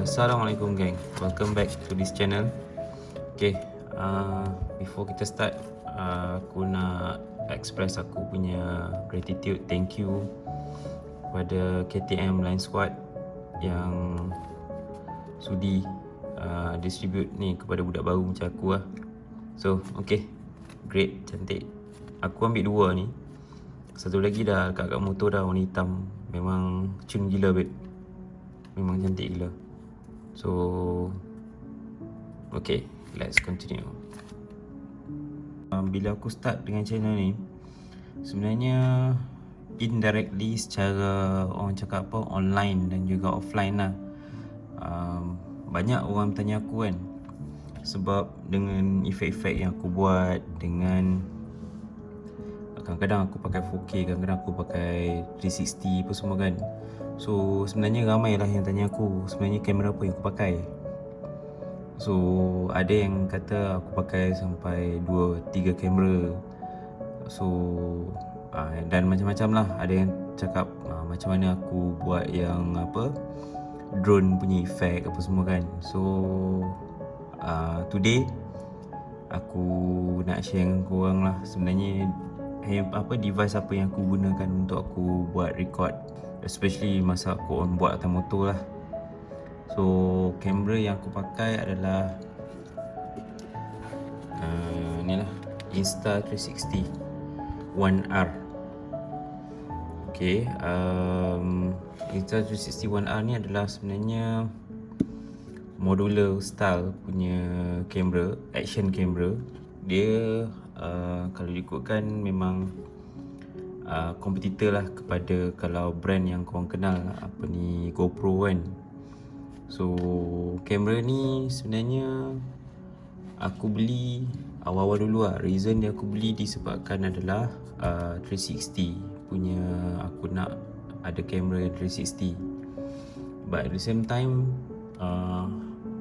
Assalamualaikum gang, welcome back to this channel. Okay, before kita start, aku nak express aku punya gratitude, thank you kepada KTM Line Squad yang sudi distribute ni kepada budak baru macam aku lah. So, okay, great, cantik. Aku ambil dua ni. Satu lagi dah kat motor dah, warna hitam. Memang cun gila babe. Memang cantik gila. So, okay, let's continue. Bila aku start dengan channel ni, sebenarnya indirectly secara orang cakap apa, online dan juga offline lah. Banyak orang tanya aku kan, sebab dengan efek-efek yang aku buat, dengan kadang-kadang aku pakai 4K, kadang-kadang aku pakai 360 apa semua kan. So sebenarnya ramai lah yang tanya aku sebenarnya kamera apa yang aku pakai. So ada yang kata aku pakai sampai 2-3 kamera. So dan macam-macam lah. Ada yang cakap macam mana aku buat yang apa, drone punya efek apa semua kan. So today aku nak share dengan korang lah sebenarnya device apa yang aku gunakan untuk aku buat record, especially masa aku on buat atas motor lah. So kamera yang aku pakai adalah ni lah, Insta360 One R. Okay, Insta360 One R ni adalah sebenarnya modular style punya kamera, action kamera. Dia kalau diikutkan memang kompetitor lah kepada kalau brand yang korang kenal apa ni, GoPro kan. So kamera ni sebenarnya aku beli awal-awal dulu lah. Reason dia aku beli disebabkan adalah 360 punya, aku nak ada kamera 360. But at the same time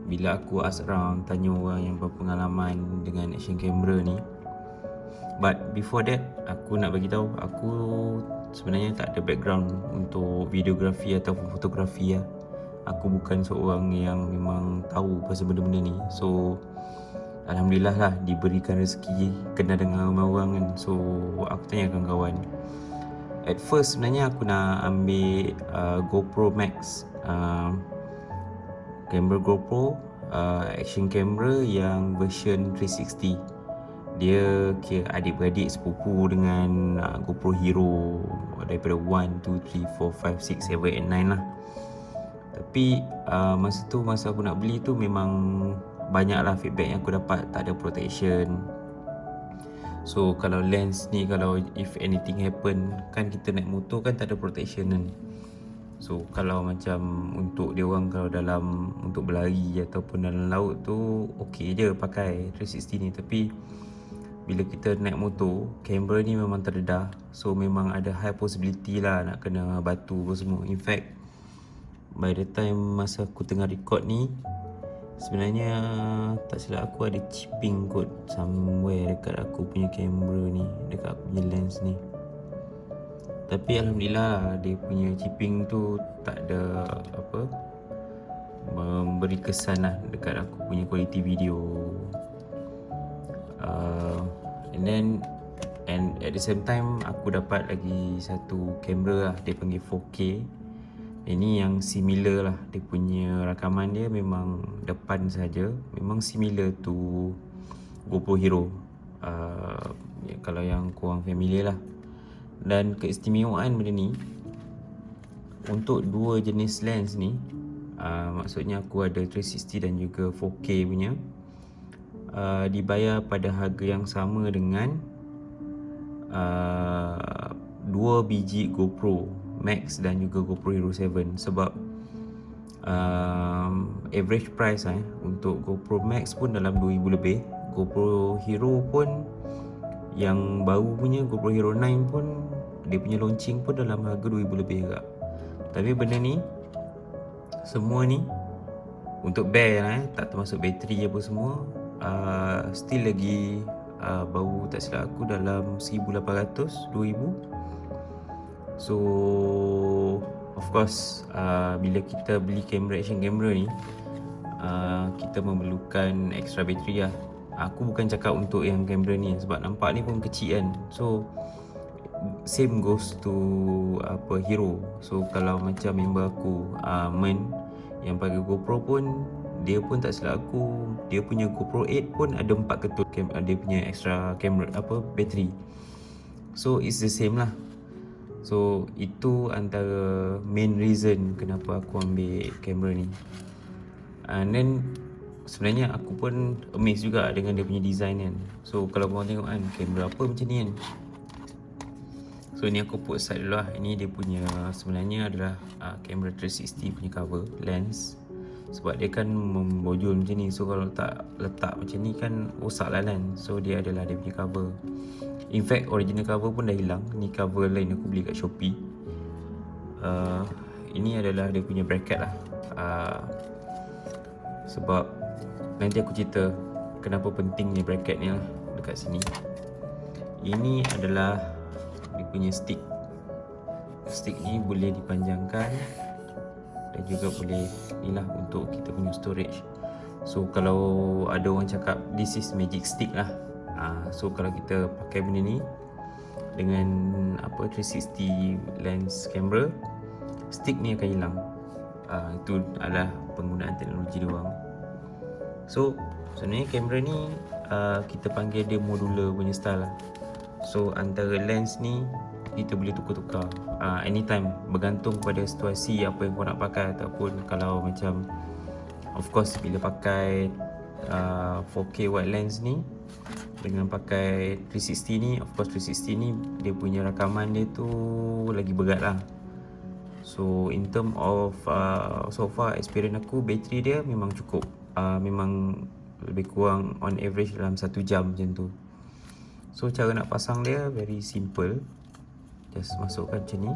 bila aku ask around, tanya orang yang berpengalaman dengan action camera ni, but before that aku nak bagi tahu aku sebenarnya tak ada background untuk videografi ataupun fotografi lah. Aku bukan seorang yang memang tahu pasal benda-benda ni. So alhamdulillah lah diberikan rezeki kenal dengan ramai orang kan. So aku tanya kawan-kawan. At first sebenarnya aku nak ambil GoPro Max, kamera GoPro action camera yang version 360. Dia kira adik-beradik sepupu dengan GoPro Hero daripada 1, 2, 3, 4, 5, 6, 7 and 9 lah. Tapi masa aku nak beli tu memang banyaklah feedback yang aku dapat, tak ada protection. So kalau lens ni, kalau if anything happen kan, kita naik motor kan tak ada protection kan. So kalau macam untuk dia orang kalau dalam untuk berlari ataupun dalam laut tu okey je pakai 360 ni. Tapi bila kita naik motor, kamera ni memang terdedah. So memang ada high possibility lah nak kena batu apa semua. In fact by the time masa aku tengah record ni, sebenarnya tak silap aku ada chipping kot somewhere dekat aku punya kamera ni, dekat aku punya lens ni. Tapi alhamdulillah dia punya chipping tu tak ada apa, memberi kesan lah dekat aku punya kualiti video. And at the same time aku dapat lagi satu kamera lah, dia panggil 4K. Ini yang similar lah, dia punya rakaman dia memang depan saja, memang similar to GoPro Hero. Kalau yang korang familiar lah. Dan keistimewaan benda ni, untuk dua jenis lens ni, maksudnya aku ada 360 dan juga 4K punya, dibayar pada harga yang sama dengan 2 biji GoPro Max dan juga GoPro Hero 7. Sebab average price untuk GoPro Max pun dalam 2000 lebih, GoPro Hero pun yang baru punya GoPro Hero 9 pun dia punya launching pun dalam harga 2000 lebih juga. Tapi benda ni semua ni untuk bare tak termasuk bateri apa semua, still lagi baru tak silap aku dalam 1800, 2000. So of course bila kita beli kamera, action camera ni, kita memerlukan extra bateri lah. Aku bukan cakap untuk yang kamera ni sebab nampak ni pun kecil kan. So same goes to Hero. So kalau macam member aku Men yang pakai GoPro pun, dia pun tak silap aku, dia punya GoPro 8 pun ada 4 ketul dia punya extra kamera bateri. So it's the same lah. So itu antara main reason kenapa aku ambil kamera ni. And then sebenarnya aku pun amazed juga dengan dia punya design kan. So kalau korang tengok kan, kamera apa macam ni kan. So ni aku put aside dulu lah. Ini dia punya sebenarnya adalah kamera 360 punya cover, lens. Sebab dia kan membojol macam ni. So kalau tak letak macam ni kan rosak lah kan. So dia adalah dia punya cover. In fact original cover pun dah hilang. Ni cover lain aku beli kat Shopee. Ini adalah dia punya bracket lah. Sebab nanti aku cerita kenapa pentingnya bracket ni lah dekat sini. Ini adalah dia punya stick. Stick ni boleh dipanjangkan dan juga boleh ni lah untuk kita punya storage. So kalau ada orang cakap this is magic stick lah. So kalau kita pakai benda ni dengan 360 lens camera, stick ni akan hilang. Itu adalah penggunaan teknologi dia orang. So sebenarnya kamera ni kita panggil dia modular punya style lah. So antara lens ni kita boleh tukar-tukar anytime, bergantung pada situasi apa yang kau nak pakai. Ataupun kalau macam of course bila pakai 4K wide lens ni dengan pakai 360 ni, of course 360 ni dia punya rakaman dia tu lagi berat lah. So in term of so far experience aku, bateri dia memang cukup. Memang lebih kurang on average dalam 1 jam macam tu. So cara nak pasang dia very simple. Just masukkan macam ni,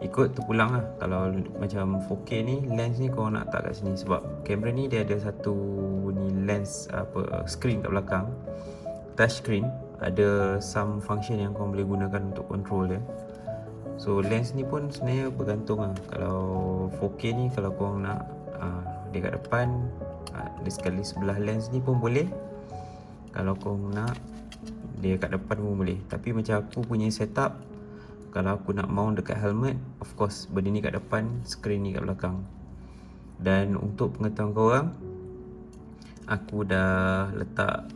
ikut terpulang lah. Kalau macam 4K ni, lens ni korang nak letak kat sini. Sebab kamera ni dia ada satu ni lens screen kat belakang, touch screen. Ada some function yang korang boleh gunakan untuk control dia. So lens ni pun sebenarnya bergantung lah. Kalau 4K ni, kalau korang nak dia kat depan, dia sekali sebelah lens ni pun boleh. Kalau korang nak dia kat depan pun boleh. Tapi macam aku punya setup, kalau aku nak mount dekat helmet, of course benda ni kat depan, screen ni kat belakang. Dan untuk pengetahuan korang, aku dah letak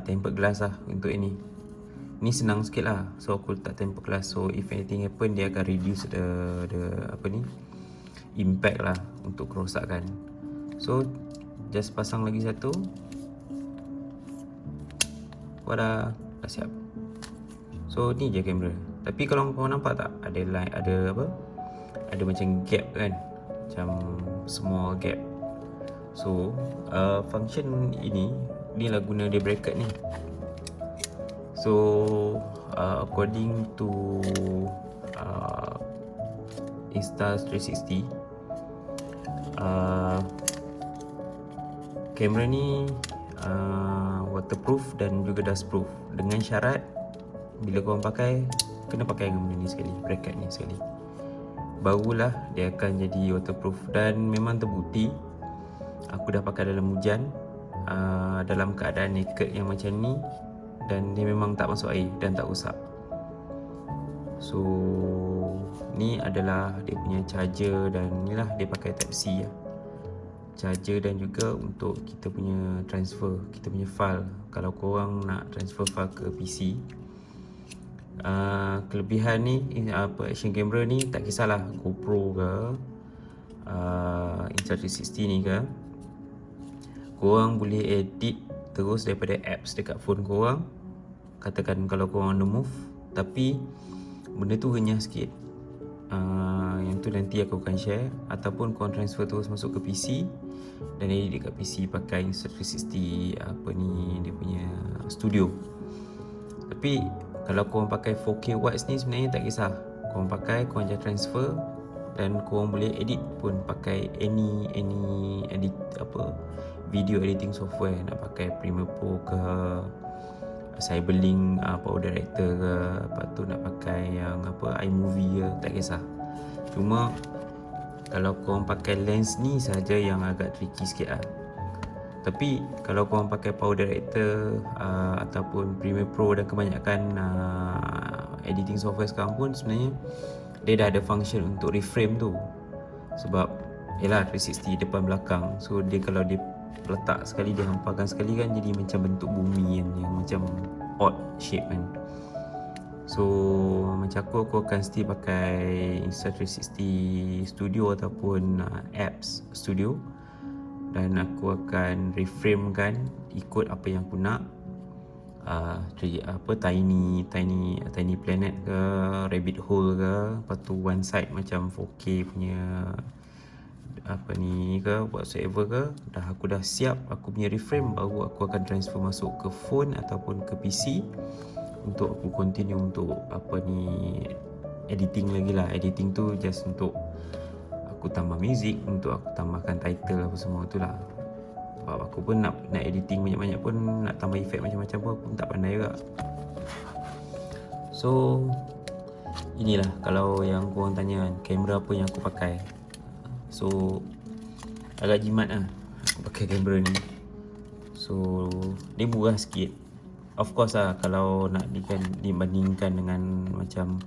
tempered glass lah untuk ini. Ni senang sikit lah. So aku letak tempered glass. So if anything happen, dia akan reduce the impact lah untuk kerosakan. So just pasang lagi satu. Dah siap. So ni je kamera. Tapi kalau korang nampak tak, ada line, ada macam gap kan, macam small gap. So function ini lah guna dia bracket ni. So according to Insta360, kamera ni waterproof dan juga dustproof, dengan syarat bila korang pakai, kena pakai dengan benda ni sekali, bracket ni sekali, barulah dia akan jadi waterproof. Dan memang terbukti, aku dah pakai dalam hujan, dalam keadaan naked yang macam ni, dan dia memang tak masuk air dan tak rosak. So ni adalah dia punya charger, dan ni lah dia pakai Type C lah, charger dan juga untuk kita punya transfer, kita punya file. Kalau korang nak transfer file ke PC, kelebihan ni action camera ni, tak kisahlah GoPro ke Insta360 ni ke, korang boleh edit terus daripada apps dekat phone korang. Katakan kalau korang on the move, tapi benda tu renyah sikit, yang tu nanti aku akan share. Ataupun korang transfer terus masuk ke PC dan edit dekat PC pakai Insta360 dia punya studio. Tapi kalau korang pakai 4K watts ni, sebenarnya tak kisah. Korang pakai, korang just transfer, dan korang boleh edit pun pakai any edit video editing software. Nak pakai Premiere Pro ke, Cyberlink Power Director ke, lepas tu nak pakai yang iMovie ke, tak kisah. Cuma kalau korang pakai lens ni saja yang agak tricky sikit lah. Tapi kalau korang pakai Power Director ataupun Premiere Pro dan kebanyakan editing software sekarang pun sebenarnya dia dah ada function untuk reframe tu. Sebab yelah 360 depan belakang, so dia kalau dia letak sekali, dia hamparkan sekali kan, jadi macam bentuk bumi kan, yang macam odd shape kan. So macam aku akan still pakai Insta360 Studio ataupun apps Studio, dan aku akan reframe kan ikut apa yang aku nak. Tiny planet ke, rabbit hole ke, lepas tu one side macam 4K punya apa ni ke, whatsoever ke, aku dah siap aku punya reframe, baru aku akan transfer masuk ke phone ataupun ke PC untuk aku continue untuk apa ni editing lagi lah. Editing tu just untuk aku tambah music, untuk aku tambahkan title apa semua tu lah. Sebab aku pun nak editing banyak-banyak pun, nak tambah efek macam-macam pun aku pun tak pandai juga. So inilah kalau yang korang tanya kan, kamera apa yang aku pakai. So agak jimat lah aku pakai kamera ni. So dia murah sikit. Of course lah, kalau nak dibandingkan dengan macam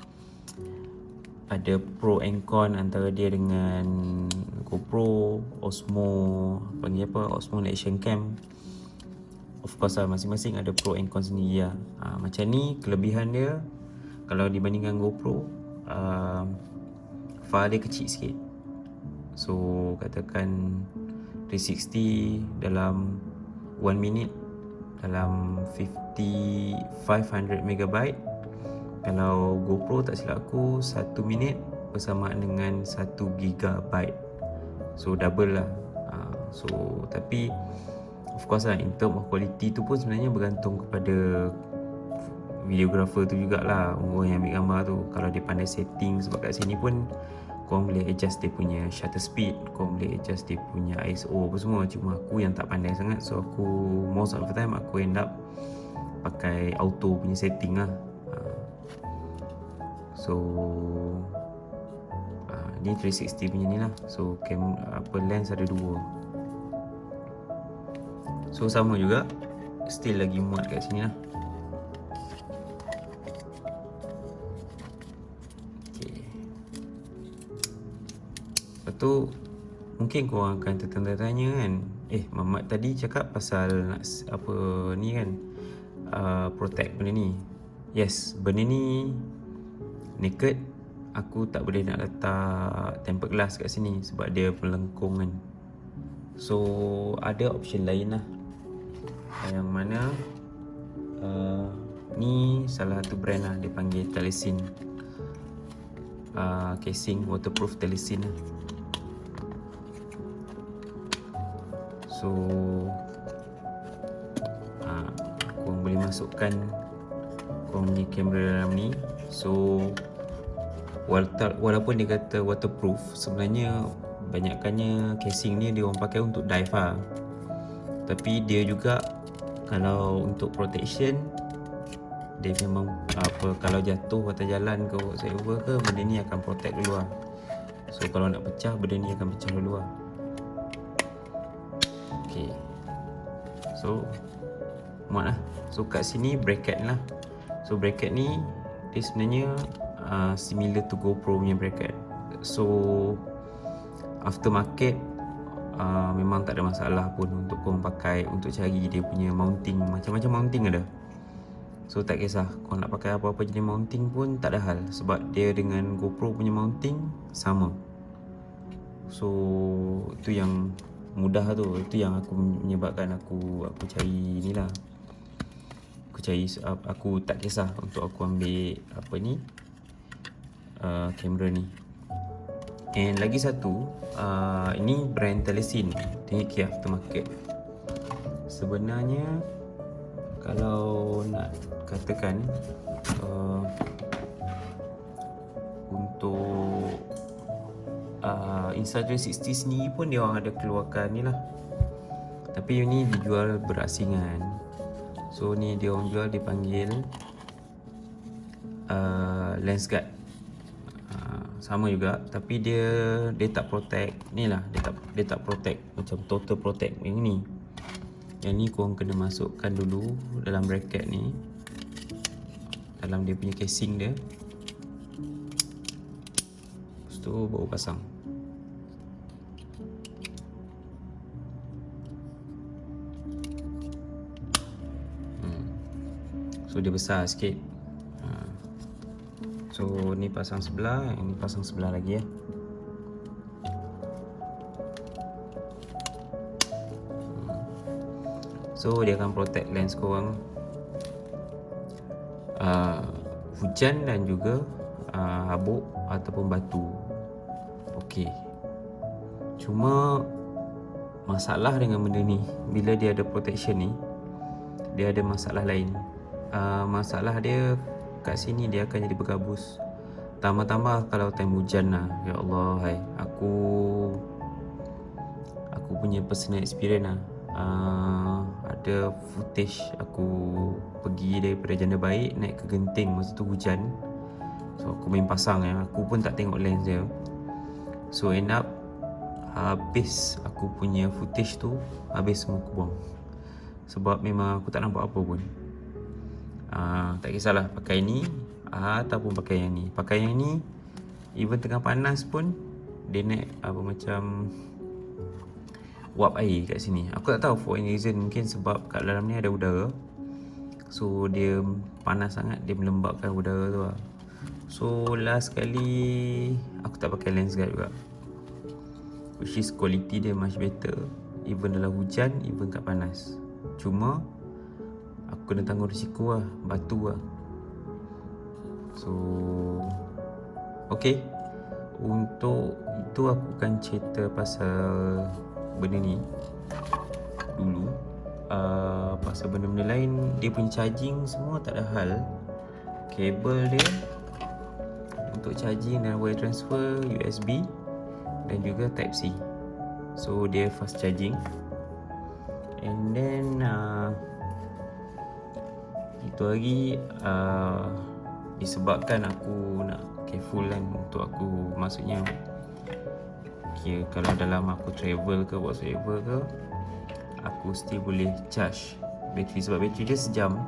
ada pro and con antara dia dengan GoPro, Osmo Action Cam. Of course lah, masing-masing ada pro and con sendiri lah. Macam ni kelebihan dia, kalau dibandingkan GoPro, file dia kecil sikit. So katakan 360 dalam 1 minute dalam 500 megabyte. Kalau GoPro tak silap aku 1 minit bersamaan dengan 1 gigabyte. So double lah. So tapi of course lah, in term of quality tu pun sebenarnya bergantung kepada videographer tu jugalah, orang yang ambil gambar tu. Kalau dia pandai setting, sebab kat sini pun korang boleh adjust dia punya shutter speed, korang boleh adjust dia punya ISO apa semua. Cuma aku yang tak pandai sangat, so aku most of the time aku end up pakai auto punya setting lah. So ni 360 punya ni lah. So lens ada 2. So sama juga, still lagi muat kat sini lah. Lepas tu mungkin korang akan tertanya-tanya kan, Mamat tadi cakap pasal nak apa ni kan, protect benda ni. Yes, benda ni naked, aku tak boleh nak letak tempered glass kat sini sebab dia pelengkung kan. So ada option lain lah, yang mana ni salah satu brand lah, dia panggil Telesin. Casing waterproof Telesin lah. So korang boleh masukkan korang punya kamera dalam ni. So walaupun dia kata waterproof, sebenarnya banyakkannya casing ni dia orang pakai untuk dive lah. Tapi dia juga kalau untuk protection, dia memang kalau jatuh atas jalan ke whatsoever ke, benda ni akan protect dulu lah. So kalau nak pecah, benda ni akan pecah dulu lah. Okay, so muat lah. So kat sini bracket lah. So bracket ni dia sebenarnya similar to GoPro punya bracket. So aftermarket memang tak ada masalah pun untuk korang pakai untuk cari dia punya mounting. Macam-macam mounting ada. So tak kisah korang nak pakai apa-apa jenis mounting pun tak ada hal, sebab dia dengan GoPro punya mounting sama. So itu yang mudah tu, itu yang aku menyebabkan aku cari ni lah. Aku tak kisah untuk aku ambil apa ni kamera ni. And lagi satu, ini brand Telesin, ini key aftermarket. Sebenarnya kalau nak katakan untuk Insta360 sendiri pun dia orang ada keluarkan ni lah, tapi ni dijual berasingan. So ni dia orang jual, dipanggil lens guard. sama juga, tapi dia tak protect ni lah, dia tak protect macam total protect yang ni. Yang ni korang kena masukkan dulu dalam bracket ni, dalam dia punya casing dia. Lepas tu baru pasang. So dia besar sikit. So ni pasang sebelah, yang ni pasang sebelah lagi ya. So dia akan protect lens korang hujan dan juga habuk ataupun batu. Okey. Cuma masalah dengan benda ni, bila dia ada protection ni, dia ada masalah lain. Masalah dia kat sini dia akan jadi bergabus. Tambah-tambah kalau time hujan lah. Ya Allah, hai. Aku punya personal experience lah. Ada footage aku pergi daripada Janda Baik naik ke Genting, masa tu hujan. So aku main pasang ya. Aku pun tak tengok lens dia. So end up habis aku punya footage tu, habis semua aku buang. Sebab memang aku tak nampak apa pun. Tak kisahlah pakai ni ataupun pakai yang ni. Pakai yang ni, even tengah panas pun dia naik apa macam wap air kat sini. Aku tak tahu for any reason, mungkin sebab kat dalam ni ada udara. So dia panas sangat, dia melembabkan udara tu lah. So last kali aku tak pakai lens guard juga, which is quality dia much better, even dalam hujan, even kat panas. Cuma aku kena tanggung risiko lah, batu lah. So okay, untuk itu aku akan cerita pasal benda ni dulu. Pasal benda-benda lain, dia punya charging semua tak ada hal. Kabel dia untuk charging dan wire transfer USB dan juga type C. So dia fast charging. And then itu lagi disebabkan aku nak careful kan, untuk aku, maksudnya kalau dalam aku travel ke whatsoever ke, aku still boleh charge bateri. Sebab bateri dia sejam,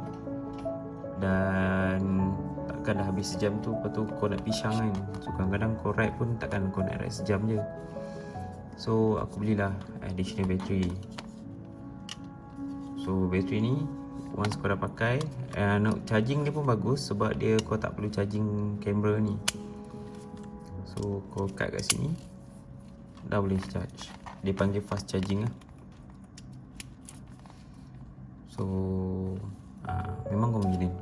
dan takkan dah habis sejam tu, lepas tu kau nak pisang kan. So kadang-kadang kau ride pun takkan kau nak ride sejam je. So aku belilah additional battery. So bateri ni once kau dah pakai, charging dia pun bagus, sebab dia kau tak perlu charging kamera ni. So kau cut kat sini, dah boleh charge. Dia panggil fast charging lah. So memang convenient.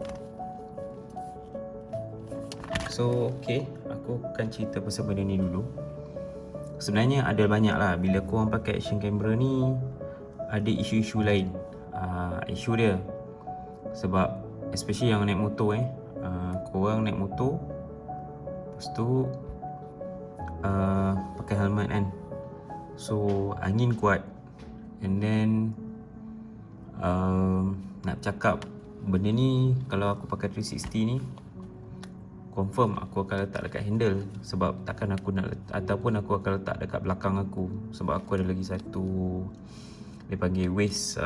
So okay, aku akan cerita pasal benda ni dulu. Sebenarnya ada banyak lah, bila korang pakai action camera ni, ada isu-isu lain. Isu dia sebab especially yang naik motor korang naik motor, lepas tu pakai helmet kan. So angin kuat, and then nak cakap benda ni, kalau aku pakai 360 ni, confirm aku akan letak dekat handle. Sebab takkan aku nak ataupun aku akan letak dekat belakang aku, sebab aku ada lagi satu, dia panggil waist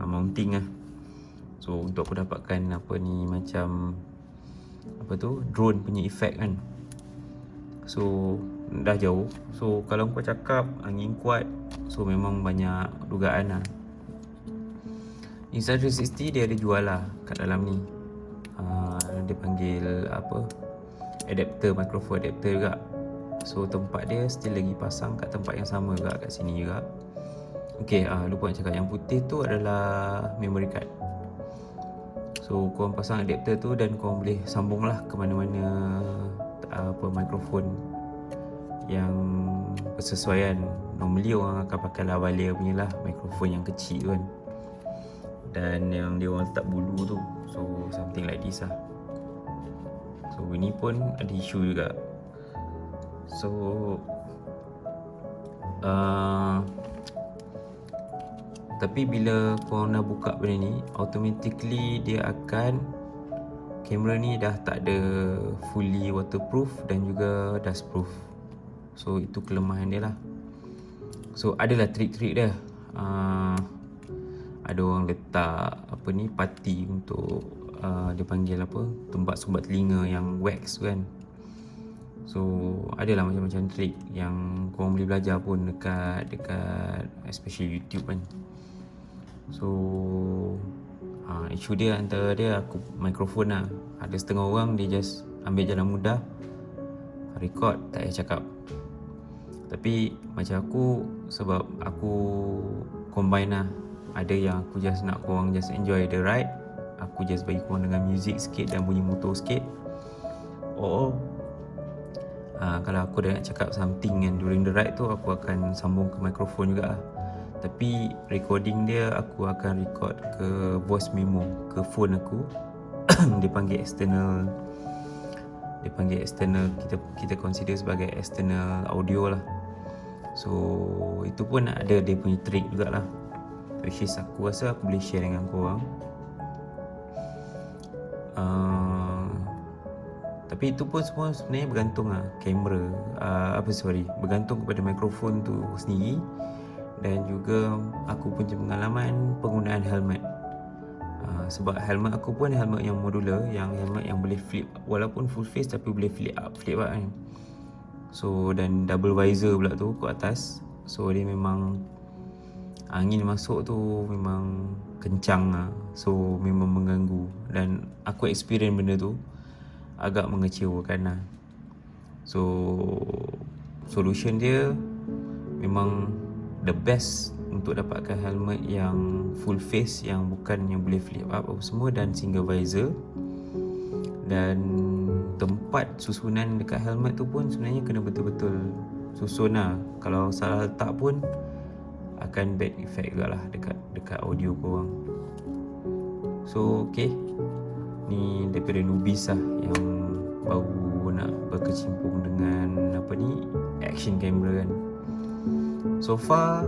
mounting lah. So untuk aku dapatkan apa ni, macam apa tu, drone punya effect kan. So dah jauh. So kalau kau cakap angin kuat, so memang banyak dugaan lah. Insta360 dia ada jual lah kat dalam ni. Dia panggil apa, adapter, microphone adapter juga. So tempat dia still lagi pasang kat tempat yang sama juga, kat sini juga. Okay, lupa nak cakap, yang putih tu adalah memory card. So korang pasang adapter tu, dan korang boleh sambung lah ke mana-mana mikrofon yang bersesuaian. Normally orang akan pakai lavalier punya lah, mikrofon yang kecil tu kan, dan yang dia orang letak bulu tu. So something like this lah. So ini pun ada isu juga. So tapi bila korang dah buka benda ni, automatically dia akan kamera ni dah tak ada fully waterproof dan juga dustproof. So itu kelemahan dia lah. So adalah trik-trik dia. Ada orang letak apa ni, pati untuk dia panggil apa, tempat sumbat telinga yang wax kan. So adalah macam-macam trik yang korang boleh belajar pun dekat especially YouTube kan. So isu dia antara dia aku mikrofon lah. Ada setengah orang dia just ambil jalan mudah, record tak payah cakap. Tapi macam aku, sebab aku combine lah. Ada yang aku just nak korang just enjoy the ride, aku just bagi korang dengan music sikit dan bunyi motor sikit. Kalau aku dah nak cakap something kan during the ride tu, aku akan sambung ke mikrofon juga lah. Tapi recording dia aku akan record ke voice memo, ke phone aku. Dia panggil external, kita consider sebagai external audio lah. So itu pun ada dia punya trick jugalah, which is aku rasa aku boleh share dengan korang. Tapi itu pun semua sebenarnya bergantung lah kamera, bergantung kepada mikrofon tu sendiri. Dan juga aku punya pengalaman penggunaan helmet. Sebab helmet aku pun helmet yang modular, helmet yang boleh flip, walaupun full face tapi boleh flip up kan. So dan double visor pula tu kat atas. So dia memang angin masuk tu memang kencang lah. So memang mengganggu. Dan aku experience benda tu agak mengecewakan lah. So solution dia memang the best untuk dapatkan helmet yang full face, yang bukan yang boleh flip up apa semua, dan single visor. Dan tempat susunan dekat helmet tu pun sebenarnya kena betul-betul susun lah. Kalau salah letak pun akan bad effect juga lah dekat audio korang. So okay, ni daripada newbies lah yang baru nak berkecimpung dengan action camera kan. So far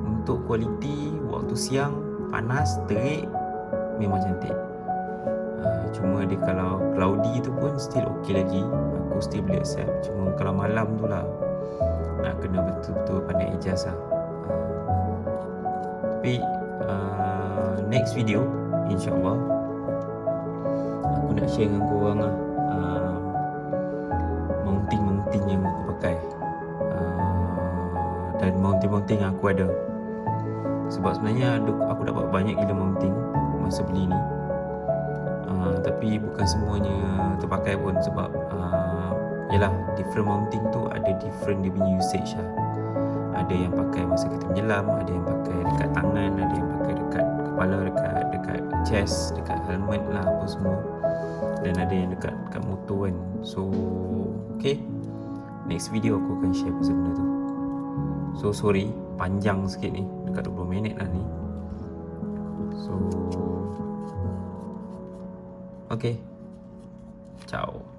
untuk kualiti waktu siang panas terik memang cantik. Cuma dia kalau cloudy tu pun still okay lagi, aku still boleh accept. Cuma kalau malam tu lah nak kena betul-betul pandai adjust lah. Tapi next video InsyaAllah aku nak share dengan korang lah mounting yang aku pakai, dan mounting yang aku ada. Sebab sebenarnya aku dapat banyak gila mounting masa beli ni, tapi bukan semuanya terpakai pun. Sebab yalah, different mounting tu ada different dia punya usage lah. Ada yang pakai masa kita menyelam, ada yang pakai dekat tangan, ada yang pakai dekat kepala, dekat chest, dekat helmet lah apa semua. Dan ada yang dekat motor kan. So okay, next video aku akan share pasal benda tu. So sorry panjang sikit ni, dekat 20 minit lah ni. So okay, ciao.